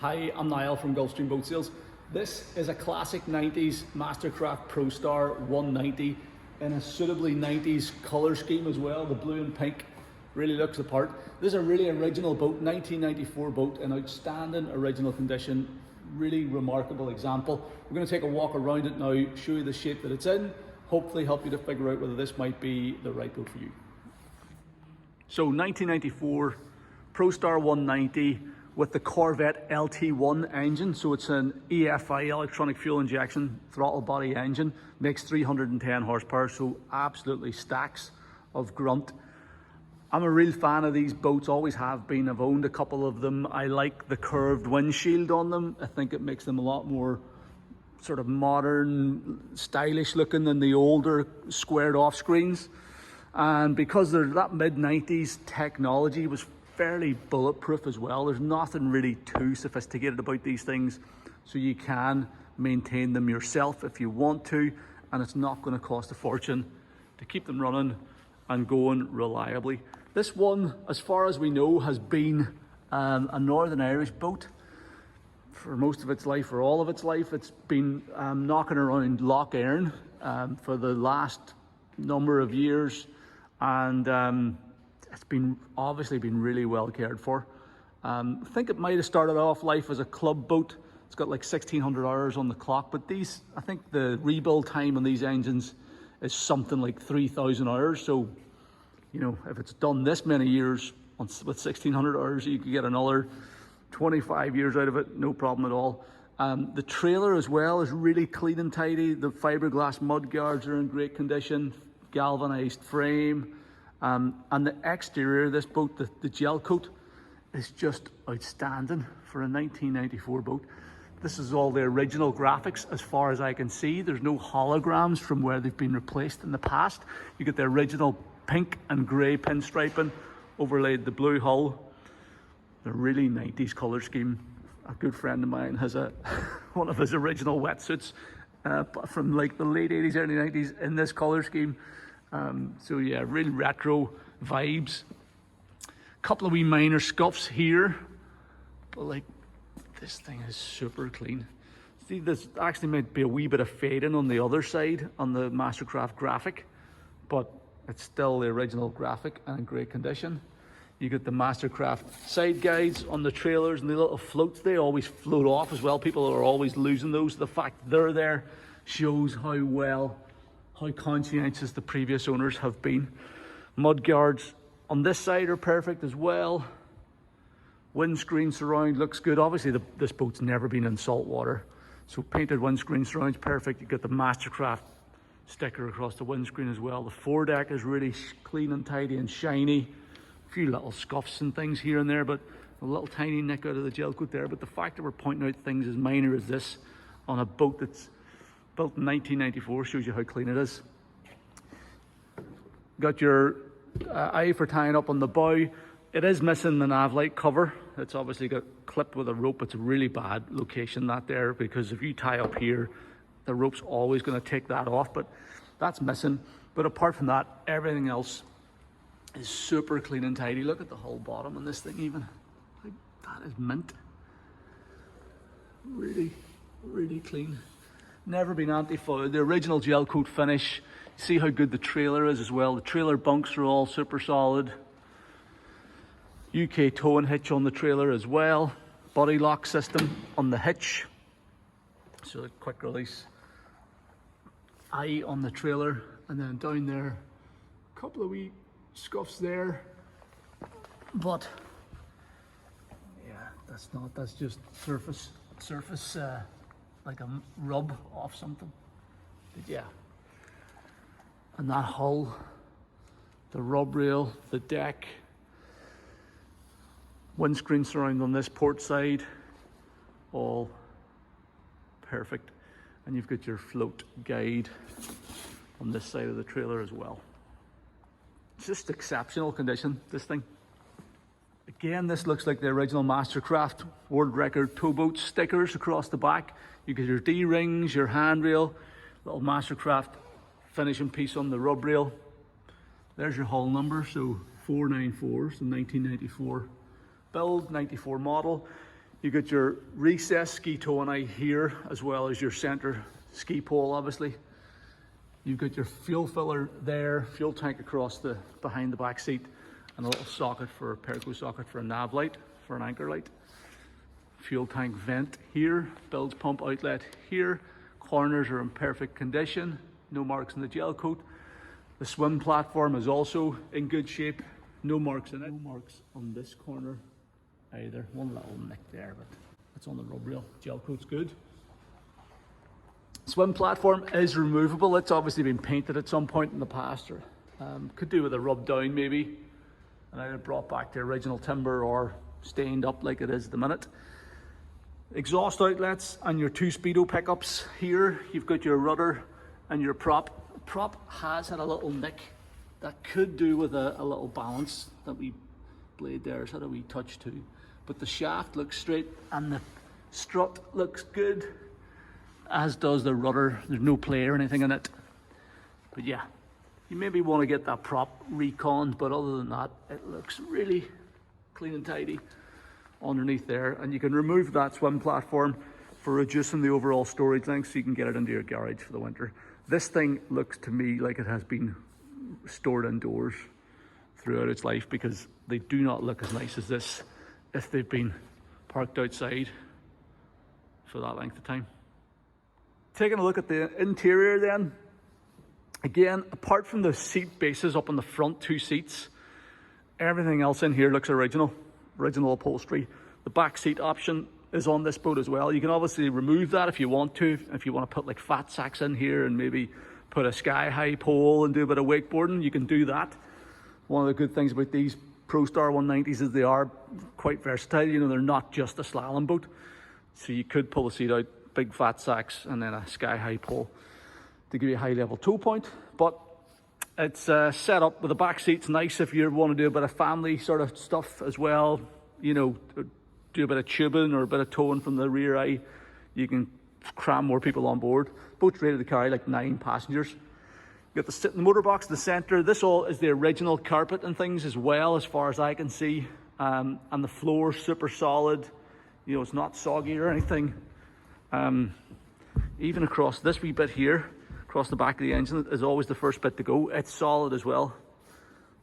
Hi, I'm Niall from Gulfstream Boat Sales. This is a classic 90s MasterCraft ProStar 190 in a suitably 90s colour scheme as well. The blue and pink really looks the part. This is a really original boat, 1994 boat in outstanding original condition. Really remarkable example. We're going to take a walk around it now, show you the shape that it's in, hopefully help you to figure out whether this might be the right boat for you. So 1994 ProStar 190 with the Corvette LT-1 engine. So it's an EFI, electronic fuel injection, throttle body engine, makes 310 horsepower, so absolutely stacks of grunt. I'm a real fan of these boats, always have been. I've owned a couple of them. I like the curved windshield on them. I think it makes them a lot more sort of modern, stylish looking than the older squared off screens. And because they're that mid-90s technology was fairly bulletproof as well. There's nothing really too sophisticated about these things, so you can maintain them yourself if you want to, and it's not going to cost a fortune to keep them running and going reliably. This one, as far as we know, has been a Northern Irish boat for most of its life, or all of its life. It's been knocking around Lough Erne for the last number of years, and it's been obviously been really well cared for. I think it might have started off life as a club boat. It's got like 1,600 hours on the clock, but these, I think the rebuild time on these engines is something like 3,000 hours. So, you know, if it's done this many years with 1,600 hours, you could get another 25 years out of it, no problem at all. The trailer as well is really clean and tidy. The fiberglass mud guards are in great condition, galvanized frame. And the exterior of this boat, the gel coat, is just outstanding for a 1994 boat. This is all the original graphics as far as I can see. There's no holograms from where they've been replaced in the past. You get the original pink and grey pinstriping, overlaid the blue hull. The really 90s colour scheme. A good friend of mine has one of his original wetsuits from like the late 80s, early 90s in this colour scheme. So yeah, real retro vibes. Couple of wee minor scuffs here, but like this thing is super clean. See, this actually might be a wee bit of fading on the other side on the MasterCraft graphic, but it's still the original graphic and in great condition. You get the MasterCraft side guides on the trailers, and the little floats, they always float off as well. People are always losing those. The fact they're there shows how conscientious the previous owners have been. Mud guards on this side are perfect as well. Windscreen surround looks good. Obviously this boat's never been in salt water, so painted windscreen surround's perfect. You get the MasterCraft sticker across the windscreen as well. The foredeck is really clean and tidy and shiny. A few little scuffs and things here and there, but a little tiny nick out of the gel coat there. But the fact that we're pointing out things as minor as this on a boat that's built in 1994 shows you how clean it is. Got your eye for tying up on the bow. It is missing the nav light cover. It's obviously got clipped with a rope. It's a really bad location that there, because if you tie up here, the rope's always going to take that off, but that's missing. But apart from that, everything else is super clean and tidy. Look at the whole bottom on this thing even. Like, that is mint. Really, really clean. Never been anti-fouled. The original gel coat finish. See how good the trailer is as well. The trailer bunks are all super solid. UK tow and hitch on the trailer as well. Body lock system on the hitch. So a quick release. Eye on the trailer, and then down there, a couple of wee scuffs there. But yeah, that's just surface like a rub off something. But yeah, and that hull, the rub rail, the deck, windscreen surround on this port side, all perfect. And you've got your float guide on this side of the trailer as well. It's just exceptional condition, this thing. Again, this looks like the original MasterCraft world record towboat stickers across the back. You get your D-rings, your handrail, little MasterCraft finishing piece on the rub rail. There's your hull number, so 494, so 1994 build, 94 model. You got your recessed ski tow here, as well as your center ski pole, obviously. You've got your fuel filler there, fuel tank across the behind the back seat, and a little socket for a Perco socket for a nav light, for an anchor light. Fuel tank vent here, bilge pump outlet here. Corners are in perfect condition, no marks in the gel coat. The swim platform is also in good shape, no marks in it. No marks on this corner either. One little nick there, but it's on the rub rail. Gel coat's good. Swim platform is removable. It's obviously been painted at some point in the past, or could do with a rub down maybe, and either brought back to original timber or stained up like it is at the minute. Exhaust outlets and your 2 speedo pickups here. You've got your rudder and your prop. Prop has had a little nick that could do with a little balance. That wee blade there's had a wee touch too, but the shaft looks straight and the strut looks good, as does the rudder. There's no play or anything in it, but yeah, you maybe want to get that prop reconned, but other than that, it looks really clean and tidy underneath there. And you can remove that swim platform for reducing the overall storage length, so you can get it into your garage for the winter. This thing looks to me like it has been stored indoors throughout its life, because they do not look as nice as this if they've been parked outside for that length of time. Taking a look at the interior then, again, apart from the seat bases up on the front 2 seats, everything else in here looks original upholstery. The back seat option is on this boat as well. You can obviously remove that if you want to. If you want to put like fat sacks in here and maybe put a sky high pole and do a bit of wakeboarding, you can do that. One of the good things about these ProStar 190s is they are quite versatile. You know, they're not just a slalom boat. So you could pull the seat out, big fat sacks, and then a sky high pole to give you a high level tow point. But it's set up with the back seats nice if you want to do a bit of family sort of stuff as well. You know, do a bit of tubing or a bit of towing from the rear eye. You can cram more people on board. Boat's rated to carry like 9 passengers. You got the sit in the motor box in the center. This all is the original carpet and things as well, as far as I can see. And the floor super solid. You know, it's not soggy or anything. Even across this wee bit here, across the back of the engine, is always the first bit to go. It's solid as well.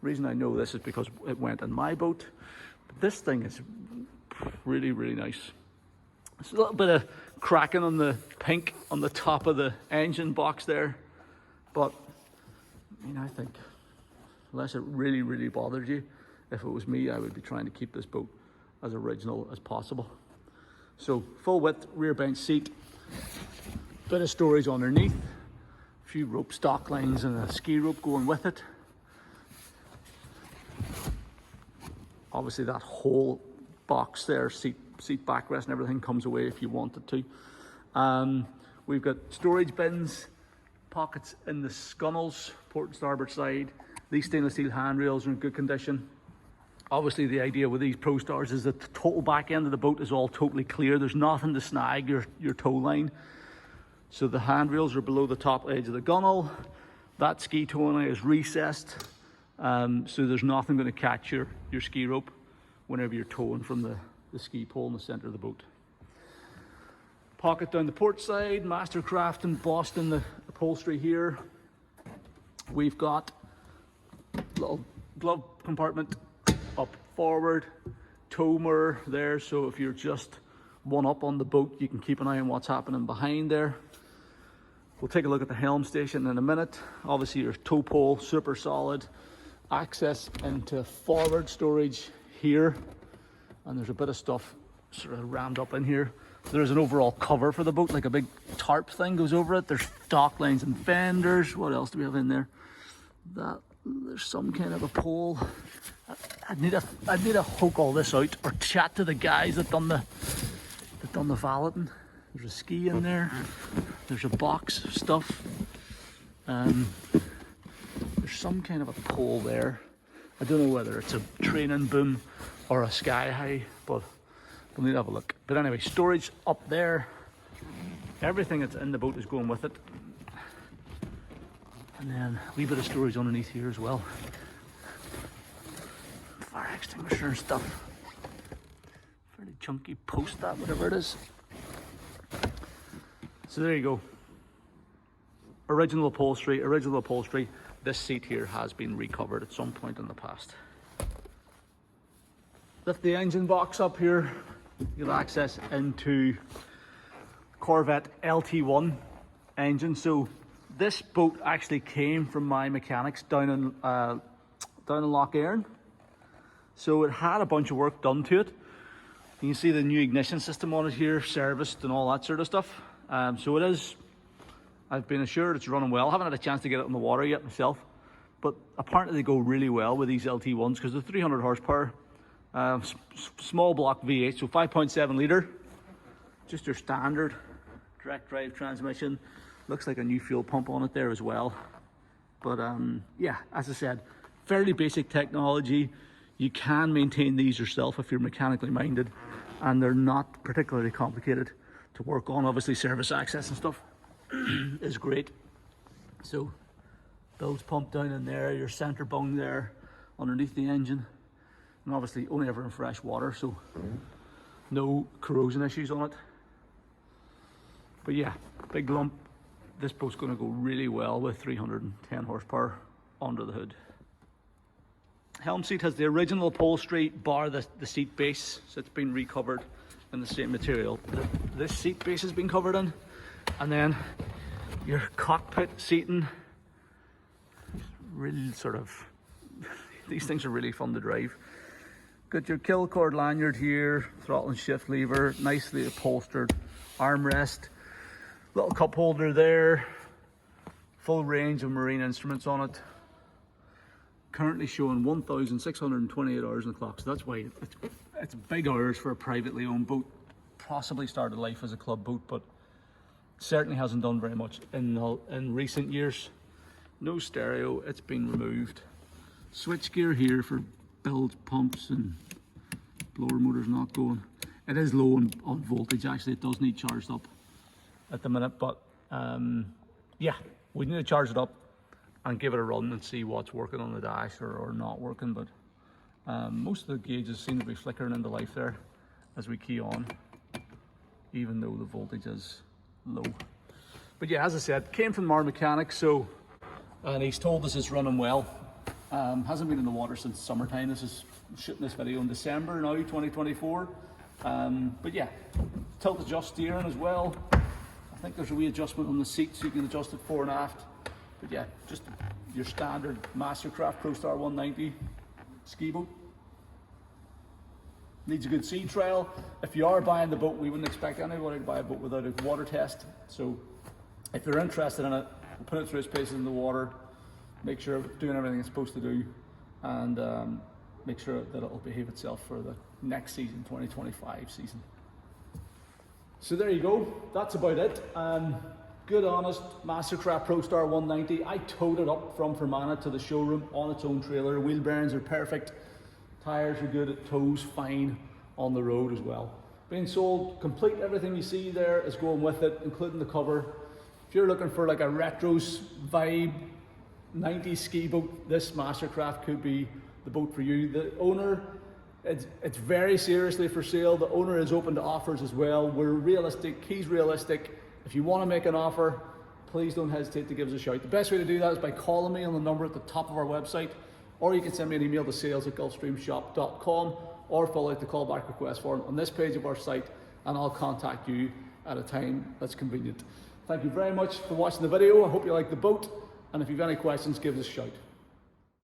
The reason I know this is because it went in my boat. But this thing is really, really nice. There's a little bit of cracking on the pink on the top of the engine box there. But, I mean, I think, unless it really, really bothered you, if it was me, I would be trying to keep this boat as original as possible. So, full width rear bench seat, bit of storage underneath, a few rope stock lines and a ski rope going with it. Obviously that whole box there, seat backrest and everything comes away if you wanted to. We've got storage bins, pockets in the scuttlers, port and starboard side. These stainless steel handrails are in good condition. Obviously the idea with these ProStars is that the total back end of the boat is all totally clear. There's nothing to snag your tow line. So the handrails are below the top edge of the gunnel. That ski tow line is recessed. So there's nothing going to catch your ski rope whenever you're towing from the ski pole in the center of the boat. Pocket down the port side, MasterCraft embossed in the upholstery here. We've got a little glove compartment up forward, tow mirror there, so if you're just one up on the boat, you can keep an eye on what's happening behind there. We'll take a look at the helm station in a minute. Obviously your tow pole, super solid. Access into forward storage here, and there's a bit of stuff sort of rammed up in here. There's an overall cover for the boat, like a big tarp thing goes over it. There's dock lines and fenders. What else do we have in there? There's some kind of a pole. I'd need to hook all this out or chat to the guys that done the valeting. There's a ski in there. There's a box of stuff. There's some kind of a pole there. I don't know whether it's a training boom or a sky high, but we'll need to have a look. But anyway, storage up there. Everything that's in the boat is going with it. And then a wee bit of storage underneath here as well. Fire extinguisher and stuff. Fairly chunky post, that whatever it is. So there you go. Original upholstery. This seat here has been recovered at some point in the past. Lift the engine box up here, you'll access into Corvette LT-1 engine. So this boat actually came from my mechanics down in Loch Erin. So it had a bunch of work done to it. You can see the new ignition system on it here, serviced and all that sort of stuff. So it is, I've been assured it's running well. I haven't had a chance to get it in the water yet myself, but apparently they go really well with these LT1s because they're 300 horsepower, small block V8, so 5.7 litre, just your standard direct drive transmission. Looks like a new fuel pump on it there as well. But yeah, as I said, fairly basic technology. You can maintain these yourself if you're mechanically minded, and they're not particularly complicated to work on. Obviously service access and stuff is great. So bilge pump down in there, your center bung there underneath the engine, and obviously only ever in fresh water, so no corrosion issues on it. But yeah, big lump. This boat's going to go really well with 310 horsepower under the hood. Helm seat has the original upholstery bar the seat base, so it's been recovered in the same material this seat base has been covered in. And then your cockpit seating, really sort of, these things are really fun to drive. Got your kill cord lanyard here, throttle and shift lever, nicely upholstered armrest, little cup holder there, full range of marine instruments on it. Currently showing 1,628 hours on the clock, so that's why it's big hours for a privately owned boat. Possibly started life as a club boat, but certainly hasn't done very much in recent years. No stereo, it's been removed. Switch gear here for bilge pumps and blower motors not going. It is low on voltage, actually. It does need charged up at the minute, but yeah, we need to charge it up and give it a run and see what's working on the dash or not working. But most of the gauges seem to be flickering into life there as we key on, even though the voltage is low. But yeah, as I said, came from our mechanic, so, and he's told us it's running well. Hasn't been in the water since summertime. This is shooting this video in December now, 2024. But yeah, tilt adjust steering as well. I think there's a wee adjustment on the seat so you can adjust it fore and aft. But yeah, just your standard MasterCraft ProStar 190 ski boat. Needs a good sea trial. If you are buying the boat, we wouldn't expect anybody to buy a boat without a water test. So if you're interested in it, we'll put it through its paces in the water, make sure it's doing everything it's supposed to do, and make sure that it'll behave itself for the next season, 2025 season. So there you go, that's about it. Good honest MasterCraft ProStar 190. I towed it up from Fermanagh to the showroom on its own trailer. Wheel bearings are perfect, tires are good, it tows fine on the road as well. Being sold complete, everything you see there is going with it, including the cover. If you're looking for like a retro vibe 90s ski boat, this MasterCraft could be the boat for you. The owner, it's very seriously for sale. The owner is open to offers as well. We're realistic, he's realistic. If you want to make an offer, please don't hesitate to give us a shout. The best way to do that is by calling me on the number at the top of our website, or you can send me an email to sales@gulfstreamshop.com, or fill out the callback request form on this page of our site, and I'll contact you at a time that's convenient. Thank you very much for watching the video. I hope you like the boat, and if you have any questions, give us a shout.